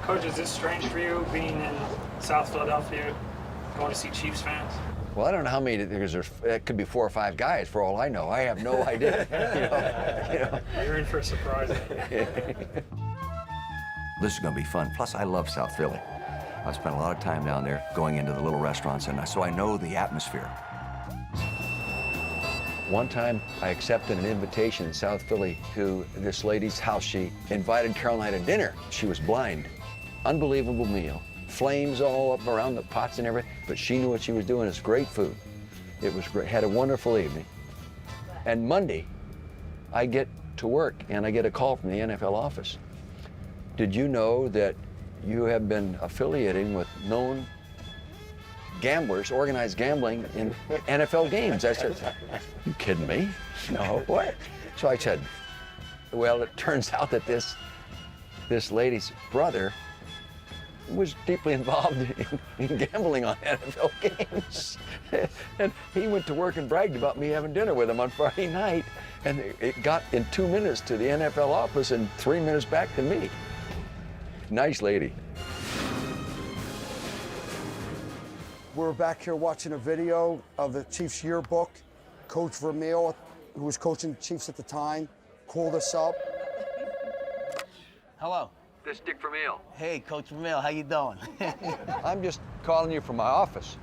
Coach, is this strange for you being in South Philadelphia, going to see Chiefs fans? Well, I don't know how many, because it could be 4 or 5 guys for all I know. I have no idea. You're in for a surprise. This is going to be fun. Plus, I love South Philly. I spent a lot of time down there going into the little restaurants, and so I know the atmosphere. One time, I accepted an invitation in South Philly to this lady's house. She invited Carol and I to dinner. She was blind. Unbelievable meal. Flames all up around the pots and everything, but she knew what she was doing. It's great food. It was great. Had a wonderful evening. And Monday, I get to work, and I get a call from the NFL office. Did you know that you have been affiliating with known gamblers, organized gambling in NFL games? I said, you kidding me? No, what? So I said, well, it turns out that this lady's brother was deeply involved in gambling on NFL games. And he went to work and bragged about me having dinner with him on Friday night. And it got in 2 minutes to the NFL office and 3 minutes back to me. Nice lady. We're back here watching a video of the Chiefs yearbook. Coach Vermeil, who was coaching the Chiefs at the time, called us up. Hello. This is Dick Vermeil. Hey, Coach Vermeil, how you doing? I'm just calling you from my office,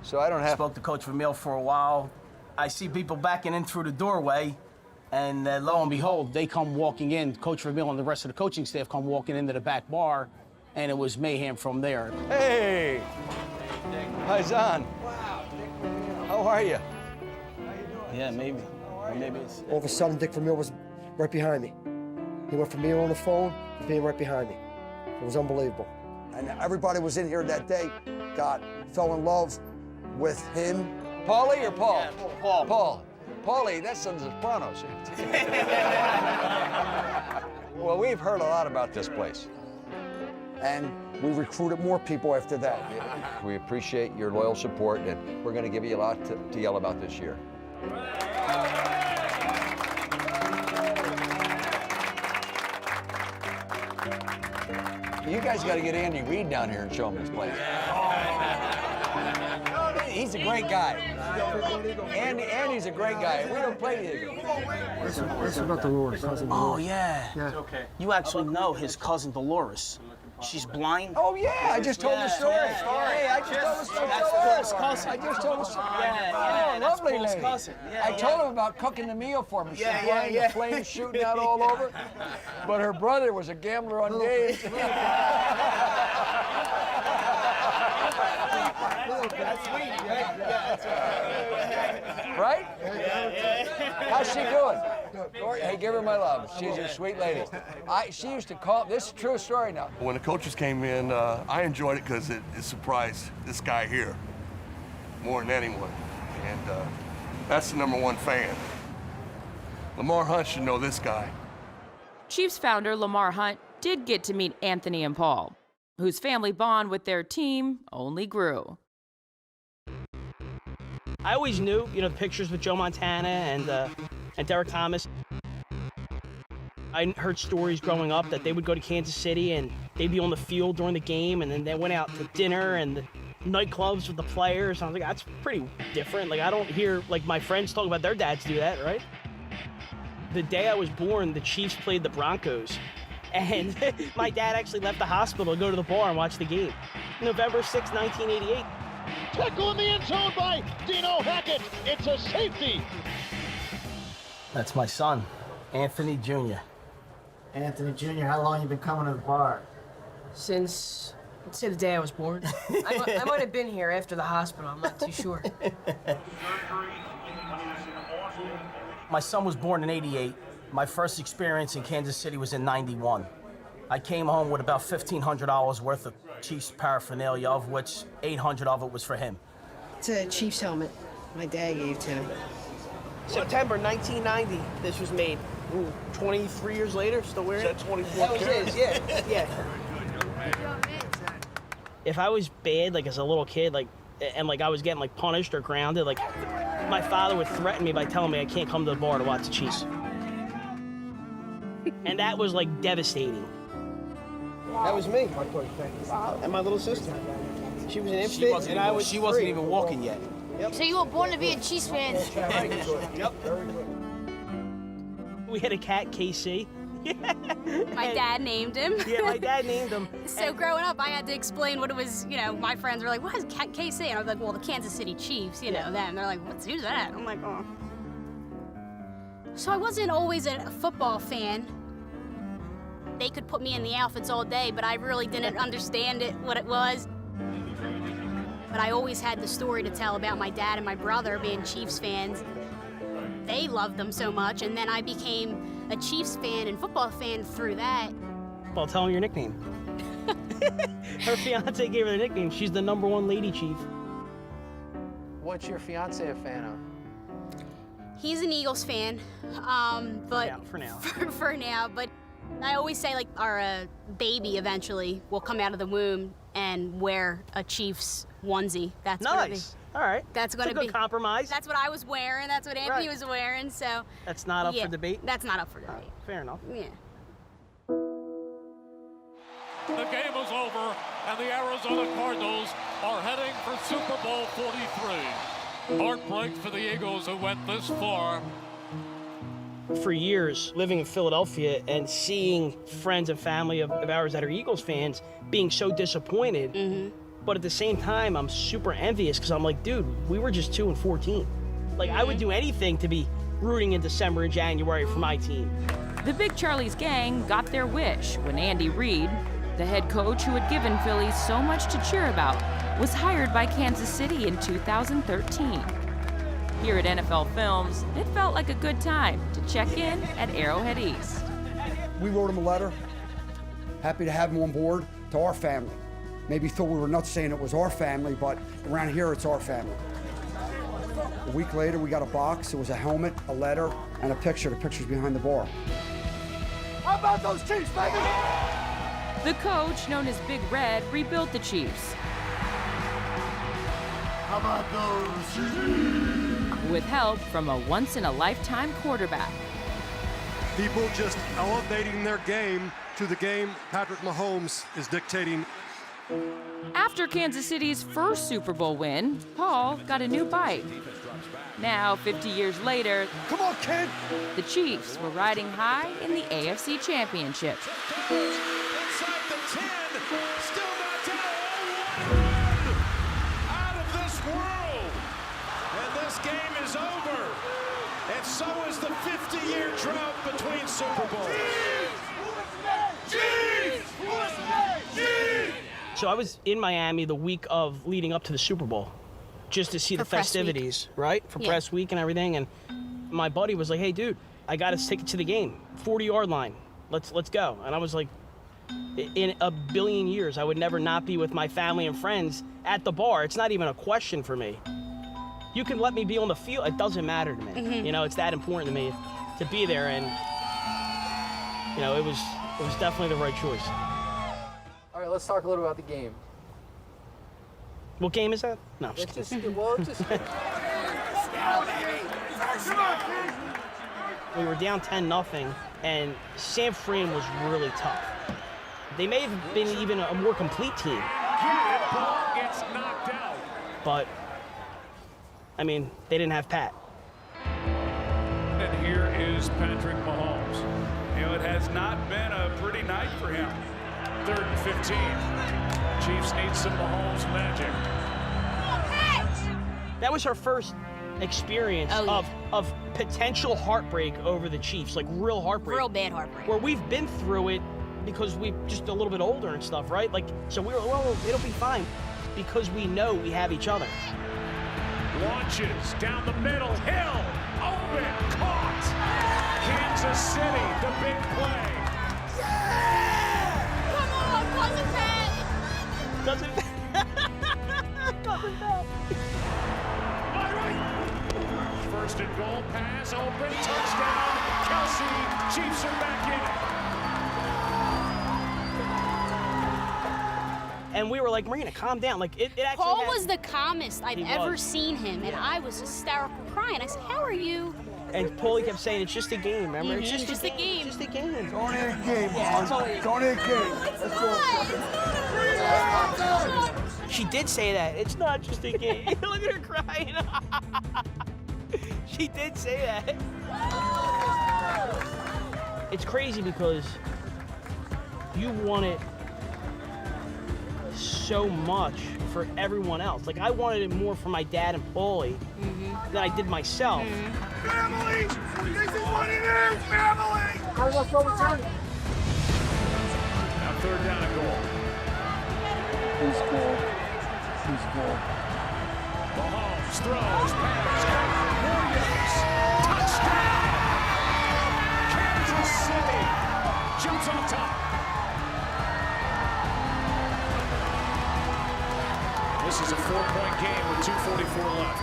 so I don't have... Spoke to Coach Vermeil for a while. I see people backing in through the doorway, and lo and behold, they come walking in. Coach Vermeil and the rest of the coaching staff come walking into the back bar, and it was mayhem from there. Hey! Hi, Zan. Wow. How are you? Yeah, maybe. Or maybe it's... All of a sudden, Dick Vermeil was right behind me. He went from being on the phone to being right behind me. It was unbelievable. And everybody was in here that day, fell in love with him. Paulie or Paul? Yeah, Paul. Paul. Paulie, that's some Sopranos. Well, we've heard a lot about this place. And we recruited more people after that. We appreciate your loyal support, and we're going to give you a lot to yell about this year. You guys got to get Andy Reid down here and show him this place. He's a great guy. Andy's a great guy. We don't play the Eagles. This is about Dolores, cousin Oh, Dolores. yeah. Yeah. Okay. You actually know his cousin Dolores. She's blind. Oh, yeah, I just told the story. Hey, I just told the story. That's Paul's cousin. I just told the story. Yeah, Oh, that's lovely Paul's lady. cousin. Yeah, I told him about cooking the meal for me. She's blind, the flames shooting out all over. But her brother was a gambler on days. That's sweet. Right? How's she doing? Hey, give her my love. She's a sweet lady. She used to call, this is a true story now. When the coaches came in, I enjoyed it because it surprised this guy here more than anyone. And that's the #1 fan. Lamar Hunt should know this guy. Chiefs founder Lamar Hunt did get to meet Anthony and Paul, whose family bond with their team only grew. I always knew, the pictures with Joe Montana and Derek Thomas. I heard stories growing up that they would go to Kansas City and they'd be on the field during the game, and then they went out to dinner and the nightclubs with the players. I was like, that's pretty different. Like, I don't hear, my friends talk about their dads do that, right? The day I was born, the Chiefs played the Broncos, and my dad actually left the hospital to go to the bar and watch the game. November 6, 1988. Tackle in the end zone by Dino Hackett. It's a safety. That's my son, Anthony Jr. Anthony Jr., how long you been coming to the bar? Since, let's say the day I was born. I might have been here after the hospital, I'm not too sure. My son was born in '88. My first experience in Kansas City was in '91. I came home with about $1,500 worth of Chiefs paraphernalia, of which 800 of it was for him. It's a Chiefs helmet my dad gave to me. September 1990, this was made. Ooh, 23 years later, still wearing it? Is that 24 That was carats? his, yeah. If I was bad, as a little kid, and I was getting punished or grounded, my father would threaten me by telling me I can't come to the bar to watch the Chiefs. And that was devastating. That was me. And my little sister. She was an infant, and I was. She wasn't even walking yet. Yep. So you were born to be a Chiefs fan? Yep. We had a cat, KC. My dad named him. Yeah, my dad named him. So growing up, I had to explain what it was. You know, my friends were like, "What is KC?" And I was like, "Well, the Kansas City Chiefs." You know them. They're like, "Who's that?" I'm like, "Oh." So I wasn't always a football fan. They could put me in the outfits all day, but I really didn't understand what it was. But I always had the story to tell about my dad and my brother being Chiefs fans. They loved them so much, and then I became a Chiefs fan and football fan through that. Well, tell him your nickname. Her fiance gave her the nickname. She's the #1 lady chief. What's your fiance a fan of? He's an Eagles fan, but Yeah, for now. for now. But I always say, like, our baby eventually will come out of the womb and wear a Chiefs onesie. That's gonna be. Nice. All right. That's going to It's a be good compromise. That's what I was wearing. That's what Anthony Right. was wearing. So That's not up yeah, for debate. That's not up for debate. Fair enough. Yeah. The game is over, and the Arizona Cardinals are heading for Super Bowl 43. Heartbreak for the Eagles, who went this far. For years, living in Philadelphia and seeing friends and family of ours that are Eagles fans being so disappointed. But at the same time, I'm super envious because I'm like, dude, we were just 2-14. Like, I would do anything to be rooting in December and January for my team. The Big Charlie's gang got their wish when Andy Reid, the head coach who had given Philly so much to cheer about, was hired by Kansas City in 2013. Here at NFL Films, it felt like a good time to check in at Arrowhead East. We wrote him a letter, happy to have him on board to our family. Maybe thought we were nuts saying it was our family, but around here it's our family. A week later, we got a box. It was a helmet, a letter, and a picture. The picture's behind the bar. How about those Chiefs, baby? The coach, known as Big Red, rebuilt the Chiefs. How about those Chiefs? With help from a once-in-a-lifetime quarterback. People just elevating their game to the game Patrick Mahomes is dictating. After Kansas City's first Super Bowl win, Paul got a new bike. Now, 50 years later, come on, kid! The Chiefs were riding high in the AFC Championship. Inside the 10, still not down. Out of this world. And this game is over. And so is the 50-year drought between Super Bowls. So I was in Miami the week of leading up to the Super Bowl, just to see the festivities, right? For press week and everything. And my buddy was like, "Hey, dude, I got us tickets to the game, 40-yard line. Let's go." And I was like, in a billion years, I would never not be with my family and friends at the bar. It's not even a question for me. You can let me be on the field. It doesn't matter to me. You know, it's that important to me to be there. And you know, it was definitely the right choice. All right, let's talk a little about the game. What game is that? No, I'm Let's just just, kidding. well, just We were down 10-0, and San Fran was really tough. They may have been even a more complete team. Ball gets knocked out. But, I mean, they didn't have Pat. And here is Patrick Mahomes. You know, it has not been a pretty night for him. 3rd and 15. Chiefs need some Mahomes magic. That was her first experience of potential heartbreak over the Chiefs, like real heartbreak. Real bad heartbreak. Where we've been through it because we're just a little bit older and stuff, right? Like, so we were, well, it'll be fine because we know we have each other. Launches down the middle. Hill. Open. Caught. Kansas City, the big play. Come on, cousin Pat. Doesn't Pat. First and goal pass. Open. Touchdown. Kelsey. Chiefs are back in it. And we were like, Marina, calm down. Like, it actually Paul was the calmest I've He ever was. seen him, and I was hysterical crying. I said, "How are you And Paulie kept saying, it's just a game, remember? It's just a game. It's just a game. It's only a game, Yeah, it's Mom. only- It's only a game. That's all. She did say that. It's not just a game. Look at her crying. She did say that. It's crazy because you want it so much for everyone else. Like, I wanted it more for my dad and Paulie than I did myself. Family! This is what it is, family! Let's go return it. Now 3rd down and goal. He's cool. He's cool. Mahomes throws, pass, Williams, touchdown! Kansas City jumps on top. This is a 4-point game with 2:44 left.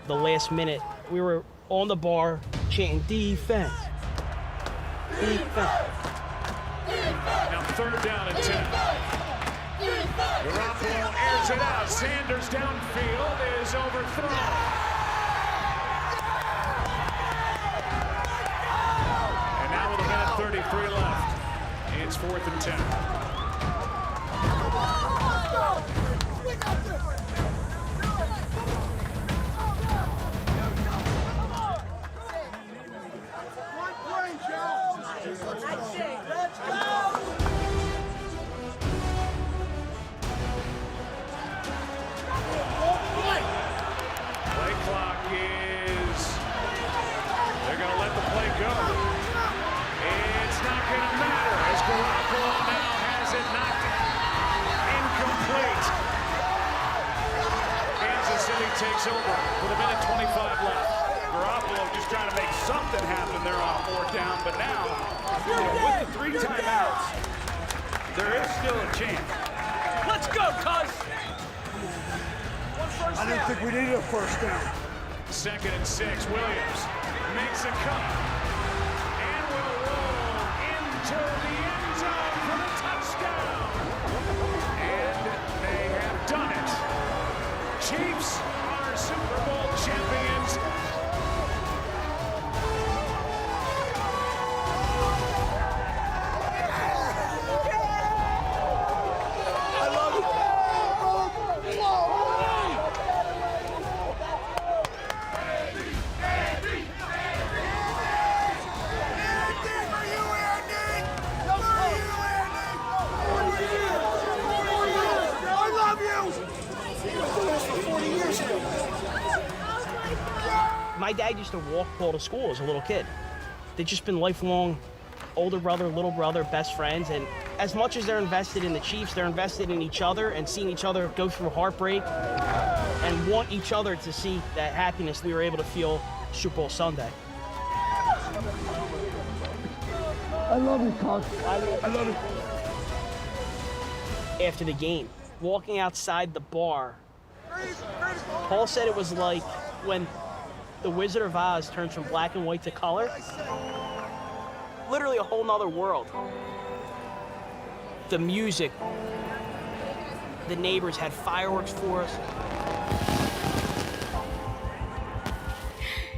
The last minute, we were on the bar chanting defense. Defense. Now 3rd down and 10. Garoppolo airs it out. Sanders downfield is overthrown. And now with 1:33 left, it's 4th and 10. Play clock is, they're going to let the play go. It's not going to matter as Garoppolo now has it knocked incomplete. Kansas City takes over with 1:25 left. Garoppolo just trying to make something happen there on 4th down, but now, with the 3 timeouts, there is still a chance. Let's go, cuz! I didn't think we needed a 1st down. 2nd and 6, Williams makes a cut and will roll into the end zone for the touchdown. And they have done it. Chiefs are Super Bowl champions. I love you. My dad used to walk Paul to school as a little kid. They've just been lifelong older brother, little brother, best friends, and as much as they're invested in the Chiefs, they're invested in each other and seeing each other go through heartbreak and want each other to see that happiness we were able to feel Super Bowl Sunday. I love you, Coach. I love you. After the game, walking outside the bar, Paul said it was like when the Wizard of Oz turns from black and white to color. Literally a whole nother world. The music, the neighbors had fireworks for us.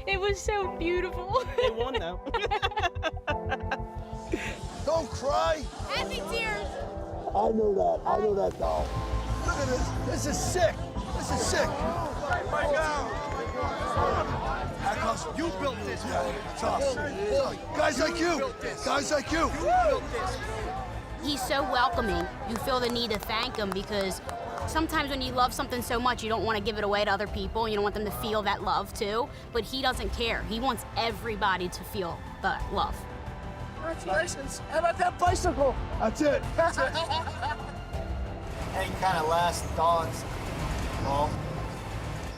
It was so beautiful. They won though. Don't cry. Happy tears. I know that. I know that, doll. Look at this. This is sick. This is sick. You built this. Yeah, tough. Guys like you. Guys like you. He's so welcoming. You feel the need to thank him because sometimes when you love something so much, you don't want to give it away to other people. You don't want them to feel that love too. But he doesn't care. He wants everybody to feel the love. Congratulations. How about that bicycle? That's it. That's it. Any kind of last thoughts, Paul?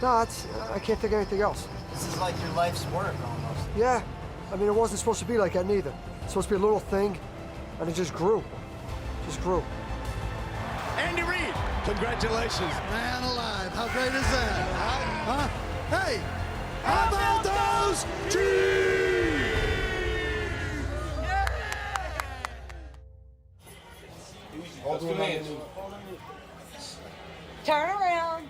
No, I can't think of anything else. This is like your life's work almost. Yeah. I mean, it wasn't supposed to be like that neither. It's supposed to be a little thing, and it just grew. Just grew. Andy Reid, congratulations. Man alive, how great is that? Huh? Hey, how about those Chiefs? All doing hands. Turn around.